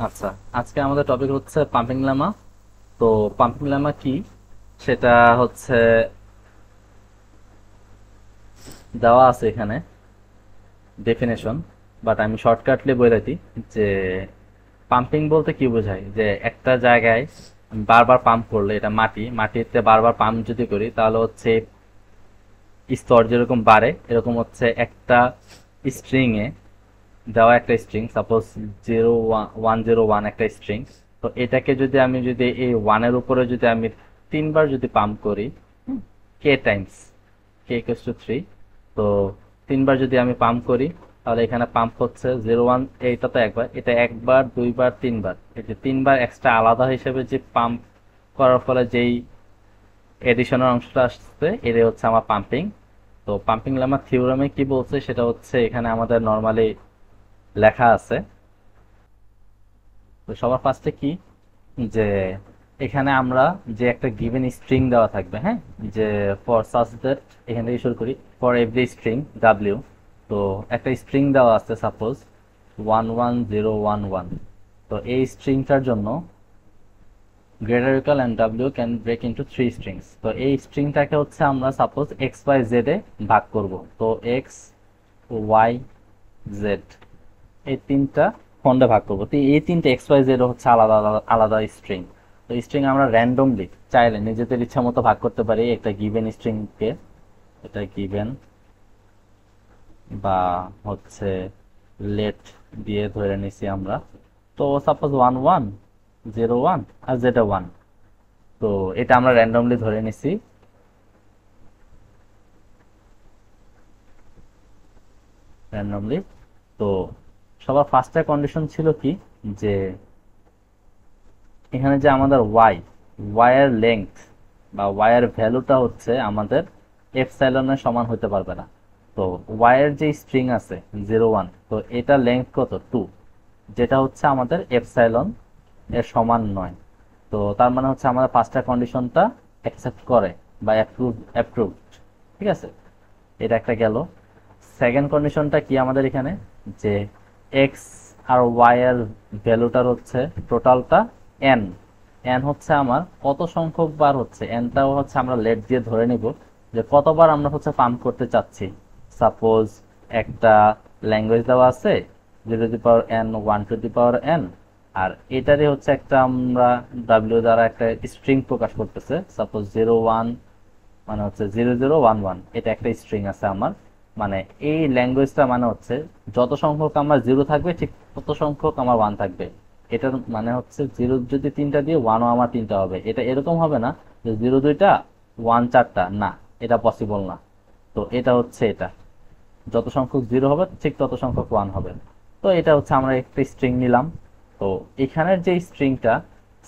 আচ্ছা, আজকে আমাদের টপিক হচ্ছে পাম্পিং লেমা। তো পাম্পিং লেমা কি সেটা হচ্ছে দেওয়া আছে এখানে ডেফিনেশন, বাট আমি শর্টকাটলি বলে দিই যে পাম্পিং বলতে কি বোঝায়, যে একটা জায়গায় বারবার পাম্প করলে, এটা মাটিতে বারবার পাম্প যদি করি তাহলে হচ্ছে স্তর যেরকম বাড়ে, এরকম হচ্ছে একটা স্ট্রিং এ দেওয়া একটা স্ট্রিং, সাপোজ 0101 একটা স্ট্রিং। তো এটাকে যদি এই ওয়ানের উপরে যদি আমি তিনবার যদি পাম্প করি, কে টাইমস কে ইকুয়ালস টু 3, তো তিনবার যদি আমি পাম্প করি তাহলে এখানে পাম্প হচ্ছে 01, এইটা তো একবার, এটা একবার দুইবার তিনবার, এই যে তিনবার এক্সট্রা আলাদা হিসেবে যে পাম্প করার ফলে যেই এডিশনের অংশটা আসছে এটাই হচ্ছে আমার পাম্পিং। তো পাম্পিং লেমা থিওরামে কি বলছে সেটা হচ্ছে এখানে আমাদের নর্মালি লেখা আছে। তো সবার ফার্স্টে কি, যে এখানে আমরা যে একটা গিভেন স্ট্রিং দেওয়া থাকবে, হ্যাঁ, যে ফর সাচ দ্যাট, এখান থেকে শুরু করি, ফর এভরি স্ট্রিং ডাব্লিউ। তো একটা স্ট্রিং দেওয়া আছে সাপোজ 11011। তো এই স্ট্রিংটার জন্য greater equal and W can break into three strings. তো এই স্ট্রিংটাকে হচ্ছে আমরা সাপোজ এক্স ওয়াই জেড এ ভাগ করব। তো এক্স ওয়াই জেড এই তিনটা খন্ডে ভাগ করবো। তো এই তিনটে এক্স ওয়াই জেড হচ্ছে আলাদা আলাদা আলাদা স্ট্রিং। তো স্ট্রিং আমরা র্যান্ডমলি চাইলে নিজেদের ইচ্ছা মতো ভাগ করতে পারি একটা গিভেন স্ট্রিং কে। এটা গিভেন বা হচ্ছে লেট দিয়ে ধরে নিছি আমরা। তো সাপোজ 1101 আর জেড 1। তো এটা আমরা র্যান্ডমলি ধরে নিছি, র্যান্ডমলি। তো সবার ফার্স্টের কন্ডিশন ছিল কি, যে এখানে যে আমাদের ওয়াই এর লেংথ বা ওয়াই এর ভ্যালুটা হচ্ছে আমাদের এপসাইলনের সমান হতে পারবে না। তো ওয়াই এর যে স্ট্রিং আছে 01, তো এটা লেংথ কত 2, যেটা হচ্ছে আমাদের এপসাইলন এর সমান নয়। তো তার মানে হচ্ছে আমাদের ফার্স্টটা কন্ডিশনটা অ্যাকসেপ্ট করে বা অ্যাপ্রুভড, ঠিক আছে, এটা একটা গেল। সেকেন্ড কন্ডিশনটা কি আমাদের এখানে, যে এক্স আর ওয়াই এর ভ্যালুটার হচ্ছে টোটালটা এন। এন হচ্ছে আমার কত সংখ্যক বার হচ্ছে, এনটাও হচ্ছে আমরা লেট দিয়ে ধরে নিব যে কতবার আমরা হচ্ছে পাম্প করতে চাচ্ছি। সাপোজ একটা ল্যাঙ্গুয়েজ দেওয়া আছে 0 two the power n 1 two the power n, আর এটারই হচ্ছে একটা আমরা ডাব্লিউ দ্বারা একটা স্ট্রিং প্রকাশ করতেছে, সাপোজ 01 মানে হচ্ছে 0011, এটা একটা স্ট্রিং আছে আমার। মানে এই ল্যাঙ্গুয়েজটা মানে হচ্ছে যত সংখ্যক আমার জিরো থাকবে ঠিক তত সংখ্যক আমার ওয়ান থাকবে। এটার মানে হচ্ছে জিরো যদি তিনটা দিয়ে ওয়ানও আমার তিনটা হবে। এটা এরকম হবে না যে জিরো দুইটা ওয়ান চারটা, না, এটা পসিবল না। তো এটা হচ্ছে এটা যত সংখ্যক জিরো হবে ঠিক তত সংখ্যক ওয়ান হবে। তো এটা হচ্ছে আমরা একটা স্ট্রিং নিলাম। তো এখানের যে স্ট্রিংটা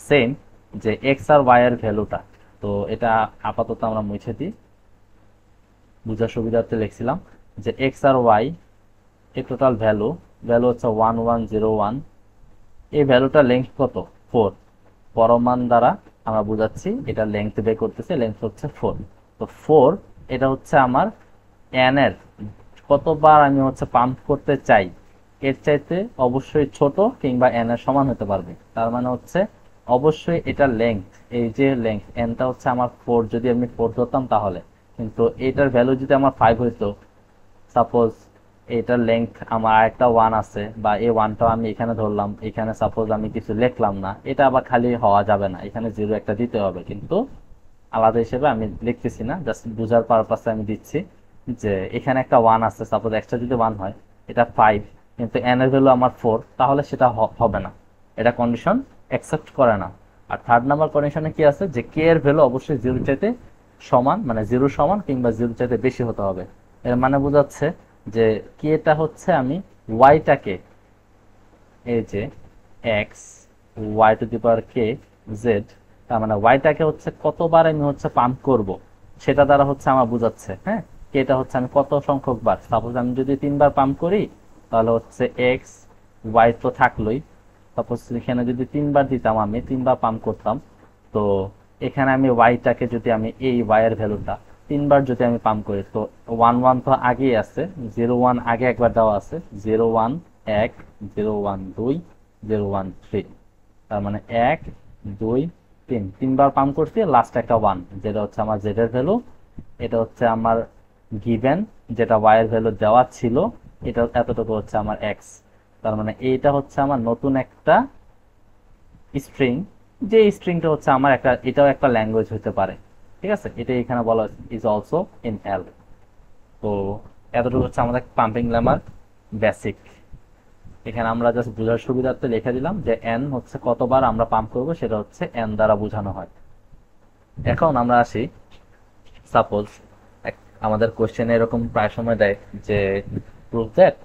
সেম, যে এক্স আর ওয়াই এর ভ্যালুটা, তো এটা আপাতত আমরা মুছে দিই, বুঝার সুবিধার্থে লিখছিলাম যে এক্স আর ওয়াই এর টোটাল ভ্যালু ভ্যালু হচ্ছে 1101। এই ভ্যালুটা লেংথ কত 4, পরমান দ্বারা আমরা বুঝাচ্ছি এটা লেংথ বের করতেছে, লেংথ হচ্ছে 4। তো 4 এটা হচ্ছে আমার এন এর কতবার আমি হচ্ছে পাম্প করতে চাই, এর চাইতে অবশ্যই ছোট কিংবা এন এর সমান হতে পারবে। তার মানে হচ্ছে অবশ্যই এটা লেংথ, এই যে লেংথ এনটা হচ্ছে আমার 4, যদি আমি 4 ধরতাম তাহলে, কিন্তু এটার ভ্যালু যদি আমার 5 হইতো, সাপোজ এটার লেংথ আমার আরেকটা ওয়ান আছে, বা এই ওয়ানটাও আমি এখানে ধরলাম, এখানে সাপোজ আমি কিছু লিখলাম না, এটা আবার খালি হওয়া যাবে না, এখানে জিরো একটা দিতে হবে, কিন্তু আলাদা হিসেবে আমি লিখতেছি না, জাস্ট বুঝার পারপাসে আমি দিচ্ছি যে এখানে একটা ওয়ান আছে, সাপোজ এক্সট্রা যদি ওয়ান হয়, এটা 5, কিন্তু এন এর ভ্যালু আমার 4, তাহলে সেটা হবে না, এটা কন্ডিশন অ্যাকসেপ্ট করে না। আর থার্ড নাম্বার কন্ডিশনে কি আছে, যে কে এর ভ্যালু অবশ্যই জিরো চাইতে সমান, মানে জিরো সমান কিংবা জিরো চাইতে বেশি হতে হবে। এর মানে বোঝাচ্ছে যে কেটা হচ্ছে আমি ওয়াইটাকে, এই যে X Y to the power কে জেড, তার মানে ওয়াইটাকে হচ্ছে কতবার আমি হচ্ছে পাম্প করব সেটা দ্বারা হচ্ছে আমার বোঝাচ্ছে, হ্যাঁ, কেটা হচ্ছে আমি কত সংখ্যক বার, সাপোজ আমি যদি তিনবার পাম্প করি তাহলে হচ্ছে এক্স ওয়াই তো থাকলোই, সাপোজ এখানে যদি তিনবার দিতাম, আমি তিনবার পাম্প করতাম, তো এখানে আমি ওয়াইটাকে যদি আমি এই ওয়াই এর ভ্যালুটা তিনবার যদি আমি পাম্প করি, তো 11 তো আগেই আছে, 01 আগে একবার দেওয়া আছে, 01 1, 01 2, 013, তার মানে 1 2 3, তিনবার পাম্প করছি, লাস্ট একটা 1, যেটা হচ্ছে আমার জেড এর ভ্যালু। এটা হচ্ছে আমার গিভেন, যেটা ওয়াই এর ভ্যালু দেওয়া ছিল, এটা এতটুকু হচ্ছে আমার এক্স। তার মানে এইটা হচ্ছে আমার নতুন একটা স্ট্রিং, যে স্ট্রিংটা হচ্ছে আমার একটা, এটাও একটা ল্যাঙ্গুয়েজ হতে পারে। ঠিক আছে, এটা এখানে বলা ইজ অলসো ইন এল। তো এতটুকু হচ্ছে আমাদের পাম্পিং লেমার বেসিক। এখানে আমরা জাস্ট বোঝার সুবিধার্থে লিখে দিলাম যে এন হচ্ছে কতবার আমরা পাম্প করব, সেটা হচ্ছে এন দ্বারা বোঝানো হয়। এখন আমরা আসি, সাপোজ আমাদের কোশ্চেনে এরকম প্রায় সময় দেয় যে প্রুভ দ্যাট,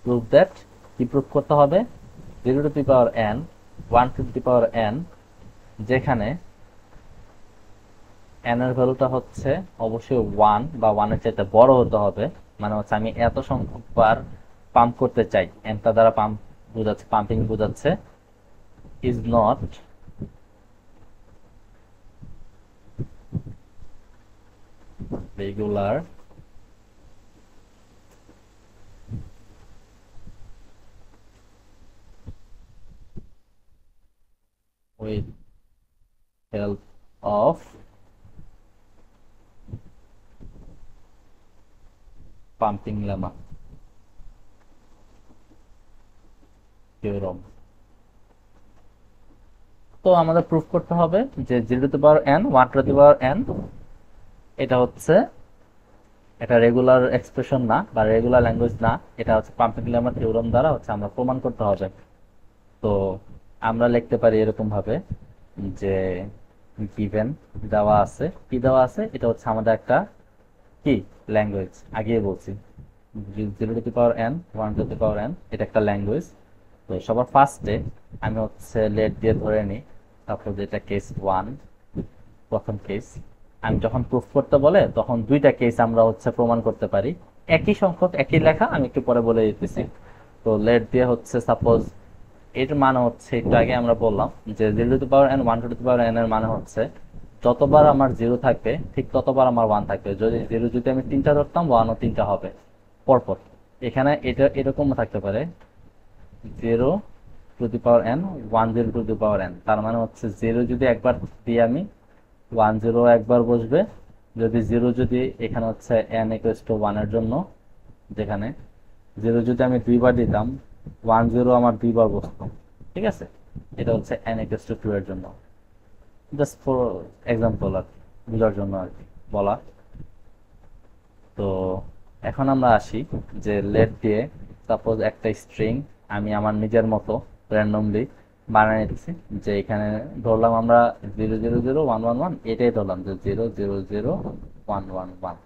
প্রুভ দ্যাট কি প্রুভ করতে হবে, 0 two the power N 1 two the power N, যেখানে এন এর ভ্যালুটা হচ্ছে অবশ্যই 1 বা 1 এর চাইতে বড় হতে হবে। মানে হচ্ছে আমি এত সংখ্যক বার পাম্প করতে চাই, এনটা দ্বারা পাম্প বোঝাচ্ছে, পাম্পিং বোঝাচ্ছে, is not regular with help of pumping lemma theorem. তো আমাদের প্রুফ করতে হবে যে 0 two the power N 1 two the power N, এটা হচ্ছে এটা রেগুলার এক্সপ্রেশন না বা রেগুলার ল্যাঙ্গুয়েজ না, এটা হচ্ছে পাম্পিং লেমা থিওরাম দ্বারা হচ্ছে আমরা প্রমাণ করতে হবে। তো আমরা লিখতে পারি এরকম ভাবে যে গিভেন দেওয়া আছে, কি দেওয়া আছে, এটা হচ্ছে আমাদের একটা কি ল্যাঙ্গুয়েজ, আগিয়ে বলছি 0 two the power N 1 two the power N, এটা একটা ল্যাঙ্গুয়েজ। তো সবার ফার্স্টে আমি হচ্ছে লেট দিয়ে ধরে নিই, তারপর যেটা কেস 1, প্রথম কেস। আমি যখন প্রুফ করতে বলে তখন দুইটা কেস আমরা হচ্ছে প্রমাণ করতে পারি, একই সংখ্যক একই লেখা, আমি একটু পরে বলে দিতেছি। তো লেট দিয়ে হচ্ছে সাপোজ এর মানে হচ্ছে, একটু আগে আমরা বললাম যে 0 two the power N 1 two the power N এর মানে হচ্ছে যতবার আমার 0 থাকবে ঠিক ততবার আমার 1 থাকবে। যদি 0 যদি আমি 3টা ধরতাম, 1 ও 3টা হবে পরপর। এখানে এটা এরকম থাকতে পারে 0 two the power N 1 0 two the power N, তার মানে হচ্ছে 0 যদি একবার দিই আমি, 1 0 একবার বসবে। যদি 0 যদি এখানে হচ্ছে এন ইকুয়ালস টু 1 এর জন্য, যেখানে 0 যদি আমি দুইবার দিতাম, 1 0 আমার দুইবার বসতো। ঠিক আছে, এটা হচ্ছে এন ইকুয়ালস টু 2 এর জন্য, জাস্ট ফর এক্সাম্পল আর কি, বোঝার জন্য আর কি বলা। তো এখন আমরা আসি যে লেট দিয়ে সাপোজ একটা স্ট্রিং আমি আমার নিজের মতো র্যান্ডমলি বানিয়ে নিতেছি, যে এখানে ধরলাম আমরা 0 0 0 1 1 1, এটাই ধরলাম যে 0 0 0 1 1 1,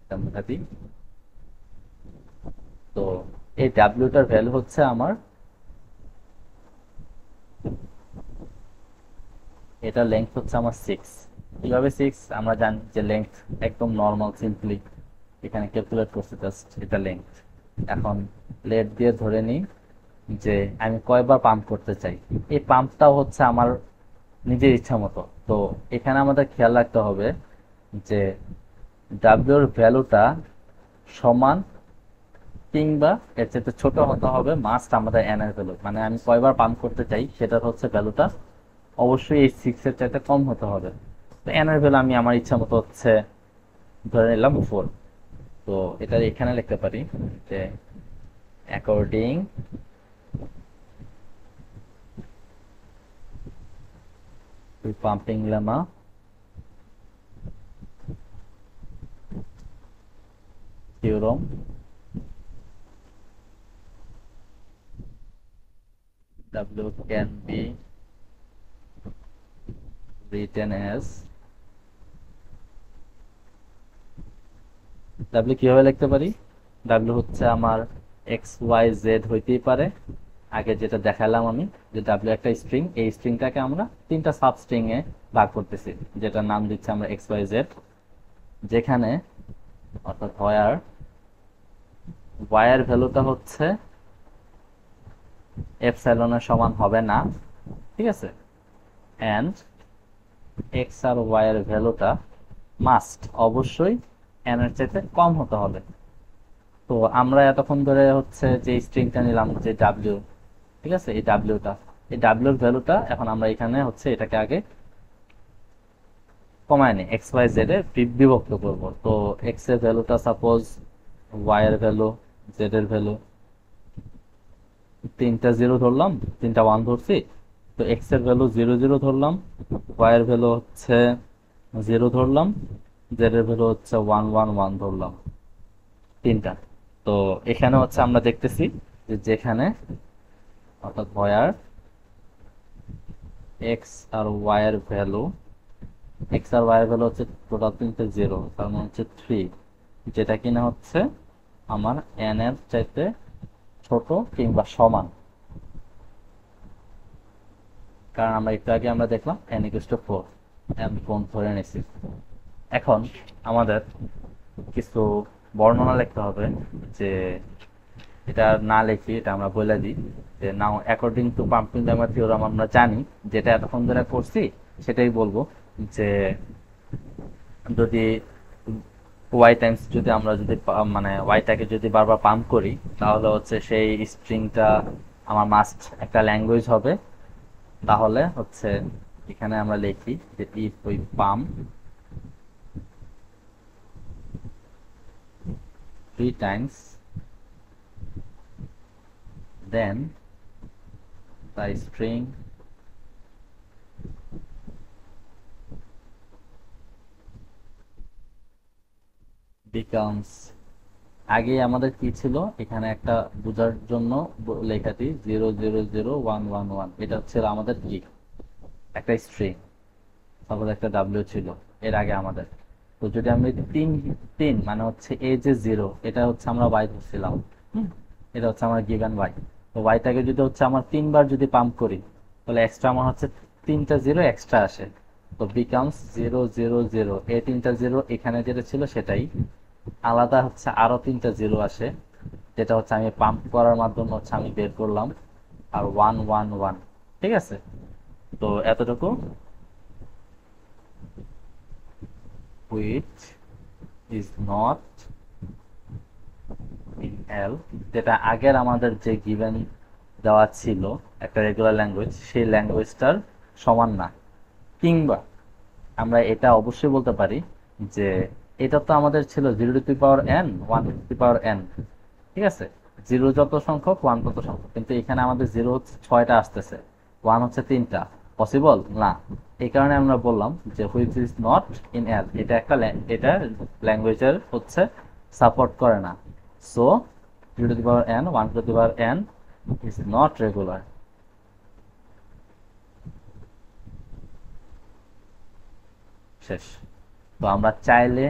এটা মুখে দিই। তো এই ডাব্লিউটার ভ্যালু হচ্ছে আমার, এটা লেন্থ হচ্ছে আমার 6। কিভাবে 6 আমরা জানি যে লেন্থ একদম নর্মাল সিম্পলি এখানে ক্যালকুলেট করতে, জাস্ট এটা লেন্থ। এখন লেট দিয়ে ধরে নিই যে আমি কয়বার পাম্প করতে চাই, এই পাম্পটাও হচ্ছে আমার নিজের ইচ্ছা মতো। তো এখানে আমাদের খেয়াল রাখতে হবে যে ডাব্লিউ এর ভ্যালুটা সমান কিংবা এর চেয়ে ছোট হতে হবে মাস্ট আমাদের এন এর ভ্যালু, মানে আমি কয়বার পাম্প করতে চাই সেটার হচ্ছে ভ্যালুটা অবশ্যই এই 6 এর চাইতে কম হতে হবে। তো এন এর ভ্যালু আমি আমার ইচ্ছা মতো হচ্ছে ধরে নিলাম 4। তো এটা এখানে লিখতে পারি যে according to pumping lemma theorem, W can be written as, W কিভাবে লিখতে পারি, W হচ্ছে আমার এক্স ওয়াই জেড হইতেই পারে। আগে যেটা দেখালাম আমি যে W একটা স্ট্রিং, এই স্ট্রিংটাকে আমরা তিনটা সাব স্ট্রিং এ ভাগ করতেছি, যেটার নাম দিচ্ছি আমরা এক্স ওয়াই জেড, যেখানে অর্থাৎ হোয়ার ওয়াই এর ভ্যালুটা হচ্ছে এপসাইলনের সমান হবে না। ঠিক আছে, এন্ড এক্স আর ওয়াই এর ভ্যালুটা মাস্ট অবশ্যই n এর চাইতে কম হতে হবে। তো আমরা এতক্ষণ ধরে হচ্ছে যে স্ট্রিংটা নিলাম যে ডাব্লিউ, ঠিক আছে, এই ডাব্লিউটা, এই ডাব্লিউর ভ্যালুটা এখন আমরা এখানে হচ্ছে এটাকে আগে কমায় নি, এক্স ওয়াই জেড এ বিভক্ত করব। তো এক্স এর ভ্যালুটা সাপোজ ওয়াই এর ভ্যালু, জেড এর ভ্যালু, তিনটা জিরো ধরলাম, তিনটা ওয়ান ধরছি। তো এক্স এর ভ্যালু জিরো জিরো ধরলাম, ওয়াই এর ভ্যালু হচ্ছে জিরো ধরলাম, জেড এর ভ্যালু হচ্ছে ওয়ান ওয়ান ওয়ান ধরলাম, তিনটা। তো এখানে হচ্ছে আমরা দেখতেছি যে যেখানে অর্থাৎ ভয়ার এক্স আর ওয়াই এর ভ্যালু, এক্স আর ওয়াই এর ভ্যালু হচ্ছে টোটাল তিনটে জিরো, তার মানে হচ্ছে থ্রি, যেটা কিনা হচ্ছে আমার এন এর চাইতে ছোট কিংবা সমান। কারণ আমরা একটু আগে আমরা দেখলাম N equal to four, N phone ধরে নিছি। এখন আমাদের কিছু বর্ণনা লিখতে হবে, যে এটা না লিখি এটা আমরা বলে দিই যে now according to pumping lemma theorem আমরা জানি, যেটা এতক্ষণ ধরে করছি সেটাই বলবো, যে যদি ওয়াই টাইমস যদি আমরা যদি মানে ওয়াইটাকে যদি বারবার পাম্প করি, তাহলে হচ্ছে সেই স্ট্রিংটা আমার মাস্ট একটা ল্যাঙ্গুয়েজ হবে। তাহলে হচ্ছে এখানে আমরা লিখি যে if we pump 3 times, then the string becomes, আগে আমাদের কি ছিল এখানে একটা বোঝার জন্য লেখা দিই 0 0 0 1 1 1, এটা ছিল আমাদের কি একটা স্ট্রিং, তারপর একটা ডাব্লিউ ছিল এর আগে আমাদের। তো যদি আমি তিন তিন মানে হচ্ছে এই যে জিরো, এটা হচ্ছে আমরা ওয়াই ধরছিলাম, এটা হচ্ছে আমার গিভেন ওয়াই। তো ওয়াইটাকে যদি হচ্ছে আমার তিনবার যদি পাম্প করি, তাহলে এক্সট্রা আমার হচ্ছে তিনটা জিরো এক্সট্রা আসে। তো বিকামস 0 0 0, এই তিনটা জিরো এখানে যেটা ছিল সেটাই, আলাদা হচ্ছে আরো তিনটা জিরো আসে, যেটা হচ্ছে আমি পাম্প করার মাধ্যমে হচ্ছে আমি বের করলাম, আর ওয়ান ওয়ান ওয়ান। ঠিক আছে, তো এতটুকু, which is not in L, যেটা আগের আমাদের যে গিভেন দেওয়া ছিল একটা রেগুলার ল্যাঙ্গুয়েজ, সেই ল্যাঙ্গুয়েজটার সমান না। কিংবা আমরা এটা অবশ্যই বলতে পারি যে এটা তো আমাদের ছিল 0 two the power n, 1 two the power n, ঠিক আছে, জিরো যত সংখ্যক ওয়ান তত সংখ্যক, কিন্তু এখানে আমাদের জিরো হচ্ছে 6টা আসতেছে, ওয়ান হচ্ছে 3টা, পসিবল না। এই কারণে আমরা বললাম যে হুইচ ইজ নট ইন এল, এটা একটা এটা ল্যাঙ্গুয়েজের হচ্ছে সাপোর্ট করে না। So 0 two the power n, 1 two the power n is not regular. শেষ। তো আমরা চাইলে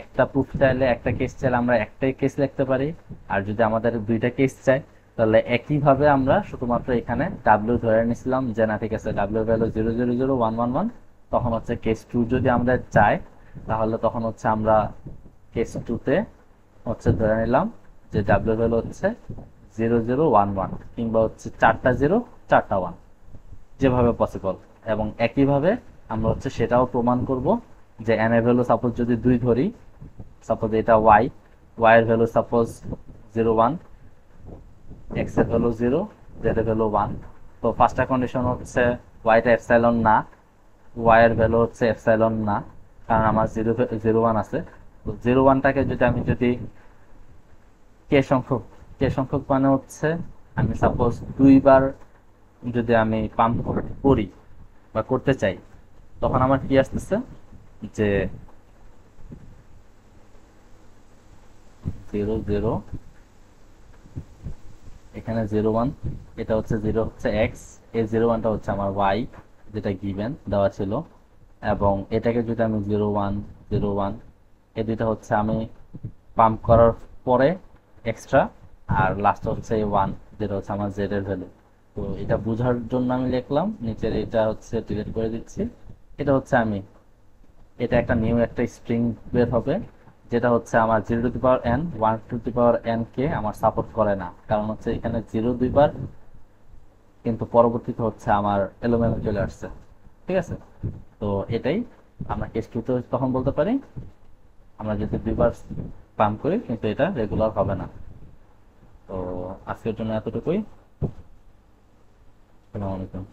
একটা প্রুফ চাইলে একটা কেস চাইলে আমরা একটাই কেস লিখতে পারি, আর যদি আমাদের দুইটা কেস চাই তাহলে একইভাবে আমরা শুধুমাত্র এখানে ডাব্লিউ ধরে নিছিলাম যে না ঠিক আছে ডাব্লিউ ভ্যালু 0 0 0 1 1 1, তখন হচ্ছে কেস টু যদি আমরা চাই তাহলে তখন হচ্ছে আমরা কেস টুতে হচ্ছে ধরে নিলাম যে ডাব্লিউ ভ্যালু হচ্ছে 0 0 1 1, কিংবা হচ্ছে চারটা জিরো চারটা ওয়ান, যেভাবে পসিবল। এবং একইভাবে আমরা হচ্ছে সেটাও প্রমাণ করব যে এন এর ভ্যালু সাপোজ যদি 2 ধরি, সাপোজ এটা ওয়াই, ওয়াই এর ভ্যালু সাপোজ 0 1, এক্স এর ভ্যালু 0, জেড এর ভ্যালু 1। তো ফার্স্টটা কন্ডিশন হচ্ছে ওয়াইটা এপসাইলন না, ওয়াই এর ভ্যালু হচ্ছে এপসাইলন না, কারণ আমার 0 0 1 আছে। তো 0 1টাকে যদি আমি যদি কে সংখ্যক, কে সংখ্যক মানে হচ্ছে আমি সাপোজ দুইবার যদি আমি পাম্প করি বা করতে চাই, তখন আমার কি আসতেছে যে 0 0, এখানে 0 1, এটা হচ্ছে 0 হচ্ছে এক্স, এই 0 1টা হচ্ছে আমার ওয়াই যেটা গিভেন দেওয়া ছিল, এবং এটাকে যদি আমি 0 1 0 1, এই দুইটা হচ্ছে আমি পাম্প করার পরে এক্সট্রা, আর লাস্ট হচ্ছে এই 1 যেটা হচ্ছে আমার জেড এর ভ্যালু। তো এটা বোঝার জন্য আমি লিখলাম, নিচের এটা হচ্ছে ডিলিট করে দিচ্ছি। এটা হচ্ছে আমি, এটা একটা নিউ একটা স্ট্রিং বের হবে, যেটা হচ্ছে আমার 0 two the power n, 1 two the power n কে আমার সাপোর্ট করে না, কারণ হচ্ছে এখানে 0 দুইবার, কিন্তু পরবর্তীতে হচ্ছে আমার এলোমেলো চলে আসছে। ঠিক আছে, তো এটাই আমরা কেস টুতে তখন বলতে পারি আমরা যদি দুইবার পাম্প করি কিন্তু এটা রেগুলার হবে না। তো আজকের জন্য এতটুকুই। আসসালামু আলাইকুম।